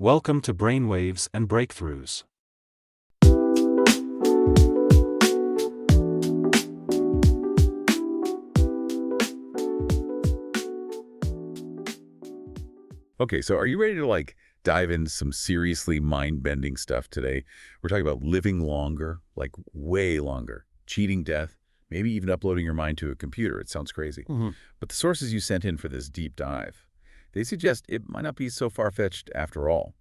Welcome to Brainwaves and Breakthroughs. Okay, so are you ready to dive into some seriously mind-bending stuff today? We're talking about living longer, like way longer, cheating death, maybe even uploading your mind to a computer. It sounds crazy. But the sources you sent in for this deep dive, they suggest it might not be so far-fetched after all.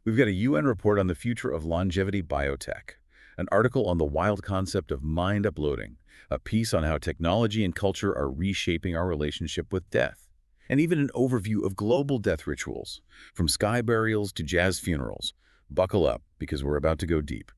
We've got a UN report on the future of longevity biotech, an article on the wild concept of mind uploading, a piece on how technology and culture are reshaping our relationship with death, and even an overview of global death rituals, from sky burials to jazz funerals. Buckle up, because we're about to go deep.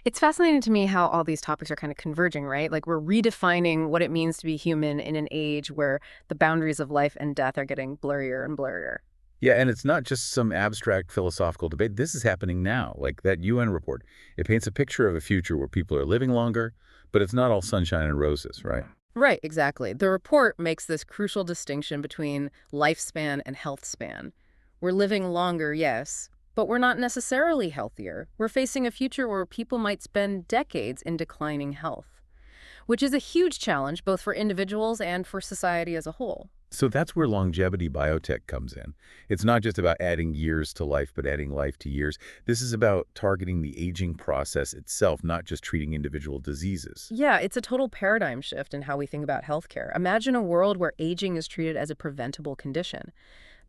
It's fascinating to me how all these topics are kind of converging, right? Like we're redefining what it means to be human in an age where the boundaries of life and death are getting blurrier and blurrier. Yeah, and it's not just some abstract philosophical debate. This is happening now, like that UN report. It paints a picture of a future where people are living longer, but it's not all sunshine and roses, right? Right, exactly. The report makes this crucial distinction between lifespan and health span. We're living longer, yes, but we're not necessarily healthier. We're facing a future where people might spend decades in declining health, which is a huge challenge both for individuals and for society as a whole. So that's where longevity biotech comes in. It's not just about adding years to life, but adding life to years. This is about targeting the aging process itself, not just treating individual diseases. Yeah, it's a total paradigm shift in how we think about healthcare. Imagine a world where aging is treated as a preventable condition.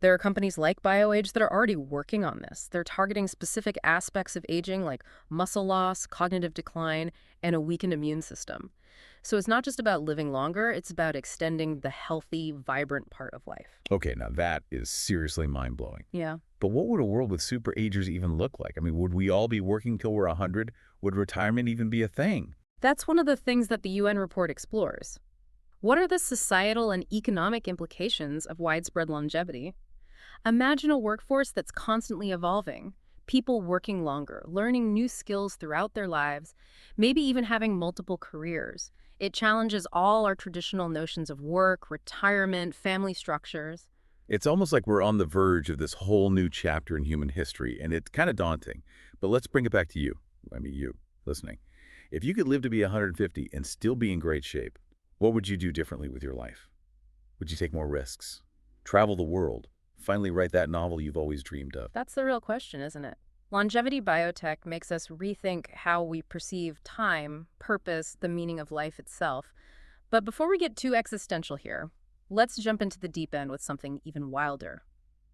There are companies like BioAge that are already working on this. They're targeting specific aspects of aging like muscle loss, cognitive decline, and a weakened immune system. So it's not just about living longer, it's about extending the healthy, vibrant part of life. Okay, now that is seriously mind-blowing. Yeah. But what would a world with super agers even look like? I mean, would we all be working till we're 100? Would retirement even be a thing? That's one of the things that the UN report explores. What are the societal and economic implications of widespread longevity? Imagine a workforce that's constantly evolving, people working longer, learning new skills throughout their lives, maybe even having multiple careers. It challenges all our traditional notions of work, retirement, family structures. It's almost like we're on the verge of this whole new chapter in human history, and it's kind of daunting. But let's bring it back to you. I mean, you, listening. If you could live to be 150 and still be in great shape, what would you do differently with your life? Would you take more risks? Travel the world? Finally write that novel you've always dreamed of? That's the real question, isn't it? Longevity biotech makes us rethink how we perceive time, purpose, the meaning of life itself. But before we get too existential here, let's jump into the deep end with something even wilder: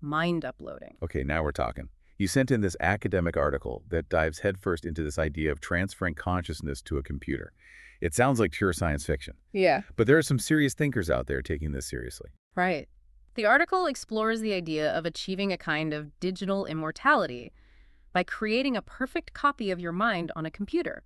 mind uploading. Okay, now we're talking. You sent in this academic article that dives headfirst into this idea of transferring consciousness to a computer. It sounds like pure science fiction, Yeah. but there are some serious thinkers out there taking this seriously. Right. The article explores the idea of achieving a kind of digital immortality by creating a perfect copy of your mind on a computer.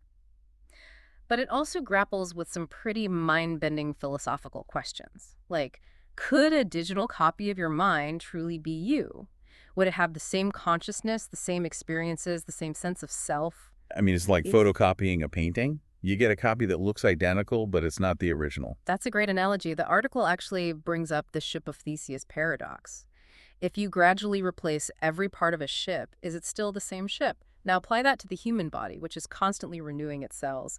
But it also grapples with some pretty mind-bending philosophical questions, like, could a digital copy of your mind truly be you? Would it have the same consciousness, the same experiences, the same sense of self? I mean, it's like photocopying a painting. You get a copy that looks identical, but it's not the original. That's a great analogy. The article actually brings up the ship of Theseus paradox. If you gradually replace every part of a ship, is it still the same ship? Now apply that to the human body, which is constantly renewing its cells.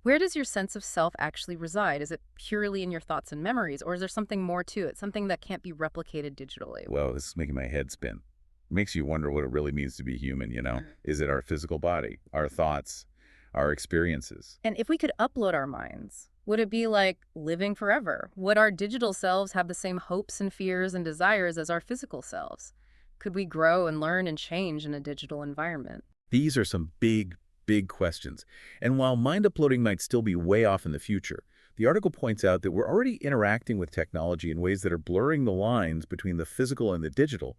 Where does your sense of self actually reside? Is it purely in your thoughts and memories, or is there something more to it, something that can't be replicated digitally? Well, this is making my head spin. It makes you wonder what it really means to be human, you know? Is it our physical body, our thoughts, our experiences? And if we could upload our minds, would it be like living forever? Would our digital selves have the same hopes and fears and desires as our physical selves? Could we grow and learn and change in a digital environment? These are some big, big questions. And while mind uploading might still be way off in the future, the article points out that we're already interacting with technology in ways that are blurring the lines between the physical and the digital.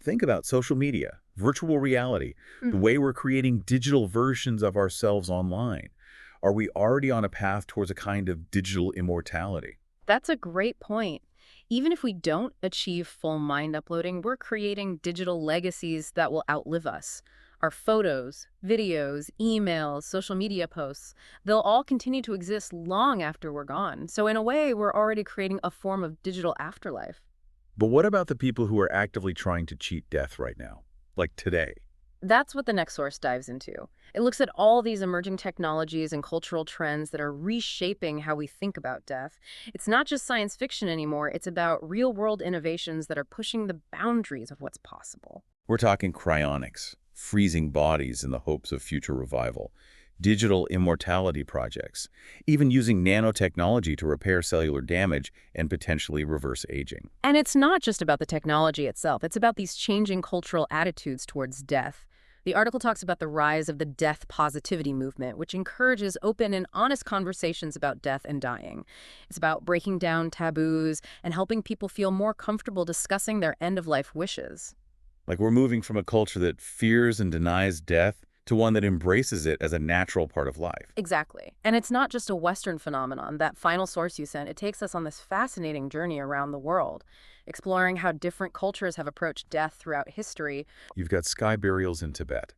Think about social media, virtual reality, the way we're creating digital versions of ourselves online. Are we already on a path towards a kind of digital immortality? That's a great point. Even if we don't achieve full mind uploading, we're creating digital legacies that will outlive us. Our photos, videos, emails, social media posts, they'll all continue to exist long after we're gone. So in a way, we're already creating a form of digital afterlife. But what about the people who are actively trying to cheat death right now? like today. That's what the next source dives into. It looks at all these emerging technologies and cultural trends that are reshaping how we think about death. It's not just science fiction anymore, it's about real-world innovations that are pushing the boundaries of what's possible. We're talking cryonics, freezing bodies in the hopes of future revival, digital immortality projects, even using nanotechnology to repair cellular damage and potentially reverse aging. And it's not just about the technology itself, it's about these changing cultural attitudes towards death. The article talks about the rise of the death positivity movement, which encourages open and honest conversations about death and dying. It's about breaking down taboos and helping people feel more comfortable discussing their end-of-life wishes. Like we're moving from a culture that fears and denies death to one that embraces it as a natural part of life. Exactly. And it's not just a Western phenomenon. That final source you sent, it takes us on this fascinating journey around the world, exploring how different cultures have approached death throughout history. You've got sky burials in Tibet,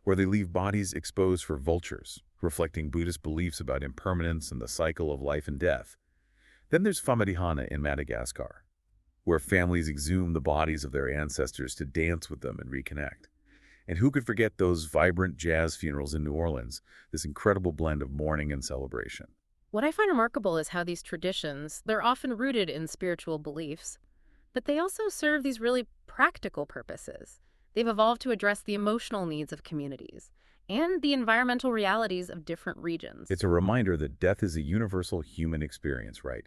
where they leave bodies exposed for vultures, reflecting Buddhist beliefs about impermanence and the cycle of life and death. Then there's Famadihana in Madagascar, where families exhume the bodies of their ancestors to dance with them and reconnect. And who could forget those vibrant jazz funerals in New Orleans, this incredible blend of mourning and celebration. What I find remarkable is how these traditions, they're often rooted in spiritual beliefs, but they also serve these really practical purposes. They've evolved to address the emotional needs of communities and the environmental realities of different regions. It's a reminder that death is a universal human experience, right?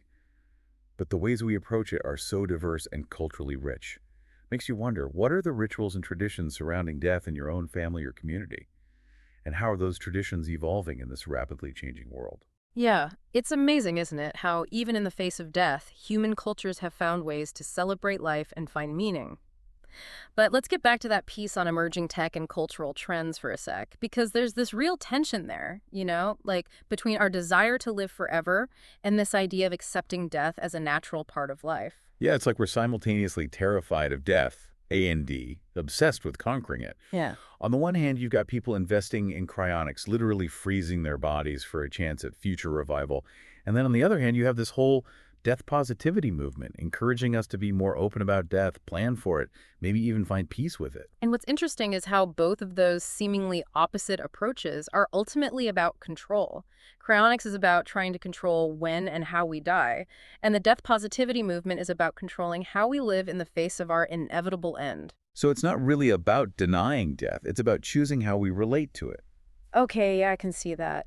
But the ways we approach it are so diverse and culturally rich. Makes you wonder, what are the rituals and traditions surrounding death in your own family or community? And how are those traditions evolving in this rapidly changing world? Yeah, it's amazing, isn't it, how even in the face of death, human cultures have found ways to celebrate life and find meaning. But let's get back to that piece on emerging tech and cultural trends for a sec, because there's this real tension there, like between our desire to live forever and this idea of accepting death as a natural part of life. Yeah, it's like we're simultaneously terrified of death, A&D, obsessed with conquering it. Yeah. On the one hand, you've got people investing in cryonics, literally freezing their bodies for a chance at future revival. And then on the other hand, you have this whole death positivity movement, encouraging us to be more open about death, plan for it, maybe even find peace with it. And what's interesting is how both of those seemingly opposite approaches are ultimately about control. Cryonics is about trying to control when and how we die, and the death positivity movement is about controlling how we live in the face of our inevitable end. So it's not really about denying death. It's about choosing how we relate to it. Okay, yeah, I can see that.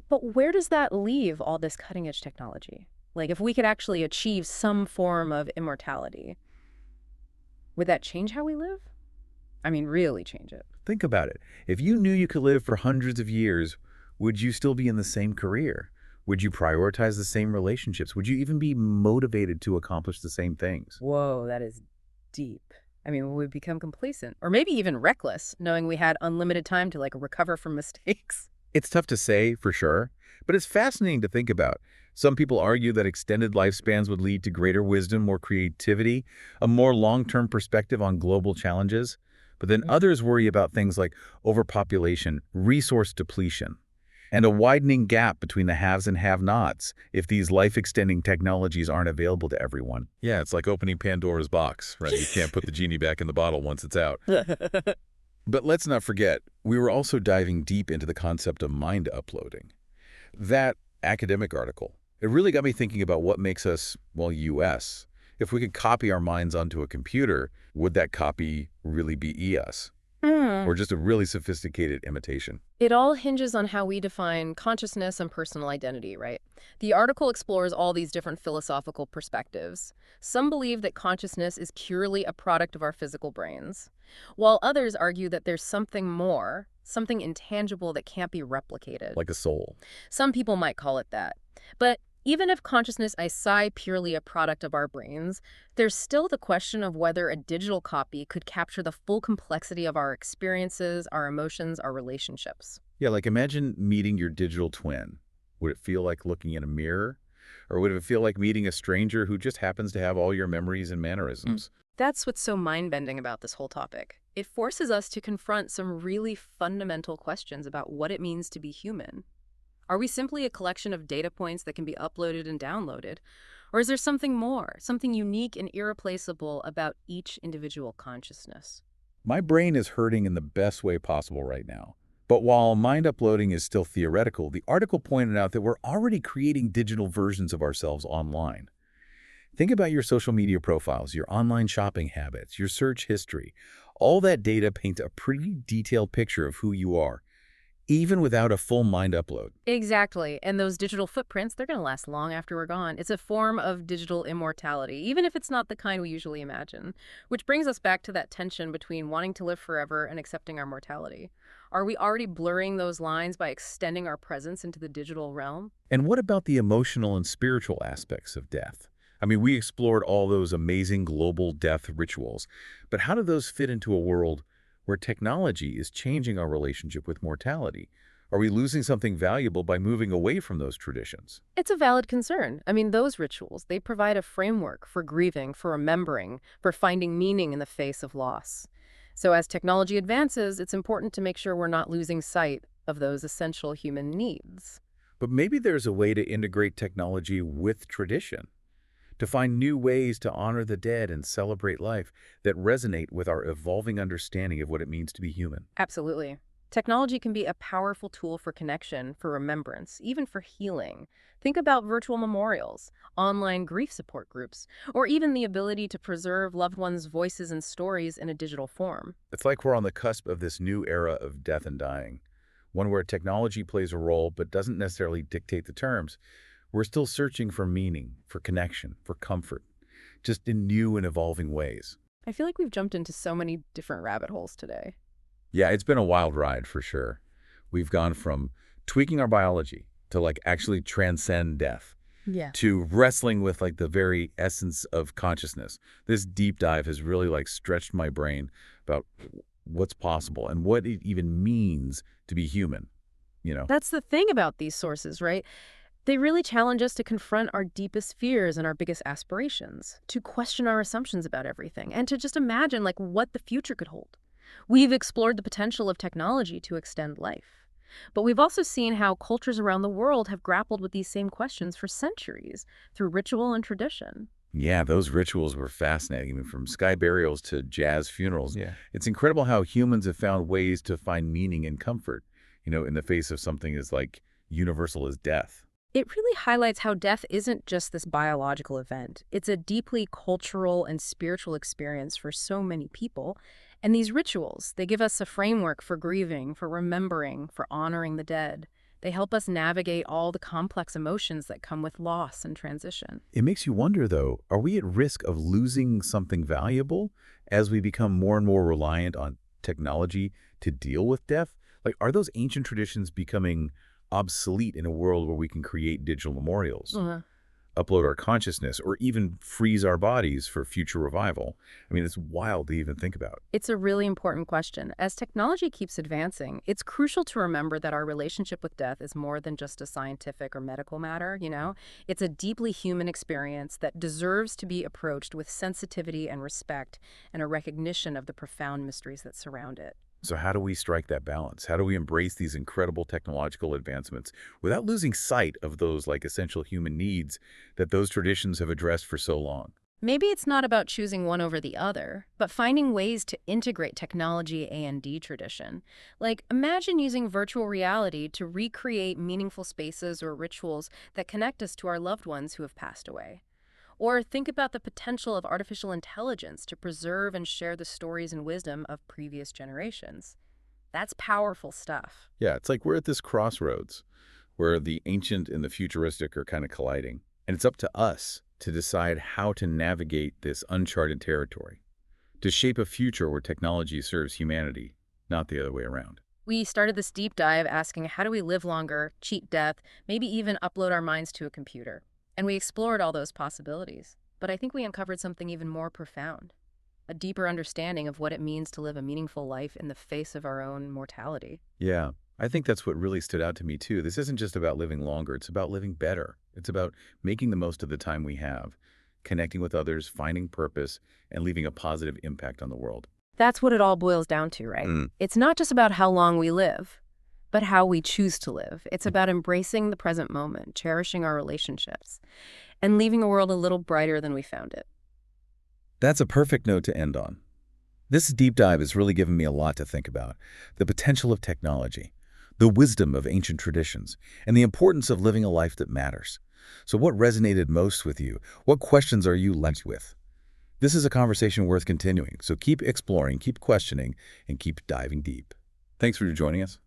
But where does that leave all this cutting-edge technology? Like, if we could actually achieve some form of immortality, would that change how we live? I mean, really change it. Think about it. If you knew you could live for hundreds of years, would you still be in the same career? Would you prioritize the same relationships? Would you even be motivated to accomplish the same things? Whoa, that is deep. I mean, we would become complacent or maybe even reckless, knowing we had unlimited time to recover from mistakes. It's tough to say for sure, but it's fascinating to think about. Some people argue that extended lifespans would lead to greater wisdom, more creativity, a more long-term perspective on global challenges. But then others worry about things like overpopulation, resource depletion, and a widening gap between the haves and have-nots if these life-extending technologies aren't available to everyone. Yeah, it's like opening Pandora's box, right? You can't put the genie back in the bottle once it's out. But let's not forget, we were also diving deep into the concept of mind uploading. That academic article, it really got me thinking about what makes us, well, us. If we could copy our minds onto a computer, would that copy really be us? Or just a really sophisticated imitation? It all hinges on how we define consciousness and personal identity, right? The article explores all these different philosophical perspectives. Some believe that consciousness is purely a product of our physical brains, while others argue that there's something more, something intangible that can't be replicated. Like a soul. Some people might call it that. But even if consciousness is purely a product of our brains, there's still the question of whether a digital copy could capture the full complexity of our experiences, our emotions, our relationships. Yeah, like imagine meeting your digital twin. Would it feel like looking in a mirror? Or would it feel like meeting a stranger who just happens to have all your memories and mannerisms? That's what's so mind-bending about this whole topic. It forces us to confront some really fundamental questions about what it means to be human. Are we simply a collection of data points that can be uploaded and downloaded? Or is there something more, something unique and irreplaceable about each individual consciousness? My brain is hurting in the best way possible right now. But while mind uploading is still theoretical, the article pointed out that we're already creating digital versions of ourselves online. Think about your social media profiles, your online shopping habits, your search history. All that data paints a pretty detailed picture of who you are, even without a full mind upload. Exactly. And those digital footprints, they're going to last long after we're gone. It's a form of digital immortality, even if it's not the kind we usually imagine. Which brings us back to that tension between wanting to live forever and accepting our mortality. Are we already blurring those lines by extending our presence into the digital realm? And what about the emotional and spiritual aspects of death? I mean, we explored all those amazing global death rituals, but how do those fit into a world where technology is changing our relationship with mortality? Are we losing something valuable by moving away from those traditions? It's a valid concern. I mean, those rituals, they provide a framework for grieving, for remembering, for finding meaning in the face of loss. So as technology advances, it's important to make sure we're not losing sight of those essential human needs. But maybe there's a way to integrate technology with tradition, to find new ways to honor the dead and celebrate life that resonate with our evolving understanding of what it means to be human. Absolutely. Technology can be a powerful tool for connection, for remembrance, even for healing. Think about virtual memorials, online grief support groups, or even the ability to preserve loved ones' voices and stories in a digital form. It's like we're on the cusp of this new era of death and dying, one where technology plays a role but doesn't necessarily dictate the terms. We're still searching for meaning, for connection, for comfort, just in new and evolving ways. I feel like we've jumped into so many different rabbit holes today. Yeah, it's been a wild ride for sure. We've gone from tweaking our biology to like actually transcend death, Yeah. to wrestling with like the very essence of consciousness. This deep dive has really like stretched my brain about what's possible and what it even means to be human, you know? That's the thing about these sources, right? They really challenge us to confront our deepest fears and our biggest aspirations, to question our assumptions about everything, and to just imagine like what the future could hold. We've explored the potential of technology to extend life. But we've also seen how cultures around the world have grappled with these same questions for centuries through ritual and tradition. Yeah, those rituals were fascinating, even from sky burials to jazz funerals. Yeah. It's incredible how humans have found ways to find meaning and comfort, in the face of something as like universal as death. It really highlights how death isn't just this biological event. It's a deeply cultural and spiritual experience for so many people. And these rituals, they give us a framework for grieving, for remembering, for honoring the dead. They help us navigate all the complex emotions that come with loss and transition. It makes you wonder, though, are we at risk of losing something valuable as we become more and more reliant on technology to deal with death? Like, are those ancient traditions becoming obsolete in a world where we can create digital memorials, upload our consciousness, or even freeze our bodies for future revival? I mean, it's wild to even think about. It's a really important question. As technology keeps advancing, it's crucial to remember that our relationship with death is more than just a scientific or medical matter. It's a deeply human experience that deserves to be approached with sensitivity and respect and a recognition of the profound mysteries that surround it. So how do we strike that balance? How do we embrace these incredible technological advancements without losing sight of those like essential human needs that those traditions have addressed for so long? Maybe it's not about choosing one over the other, but finding ways to integrate technology and tradition. Like, imagine using virtual reality to recreate meaningful spaces or rituals that connect us to our loved ones who have passed away. Or think about the potential of artificial intelligence to preserve and share the stories and wisdom of previous generations. That's powerful stuff. Yeah, it's like we're at this crossroads where the ancient and the futuristic are kind of colliding. And it's up to us to decide how to navigate this uncharted territory, to shape a future where technology serves humanity, not the other way around. We started this deep dive asking how do we live longer, cheat death, maybe even upload our minds to a computer. And we explored all those possibilities. But I think we uncovered something even more profound, a deeper understanding of what it means to live a meaningful life in the face of our own mortality. Yeah, I think that's what really stood out to me too. This isn't just about living longer, it's about living better. It's about making the most of the time we have, connecting with others, finding purpose, and leaving a positive impact on the world. That's what it all boils down to, right? It's not just about how long we live, but how we choose to live. It's about embracing the present moment, cherishing our relationships, and leaving a world a little brighter than we found it. That's a perfect note to end on. This deep dive has really given me a lot to think about. The potential of technology, the wisdom of ancient traditions, and the importance of living a life that matters. So what resonated most with you? What questions are you left with? This is a conversation worth continuing, so keep exploring, keep questioning, and keep diving deep. Thanks for joining us.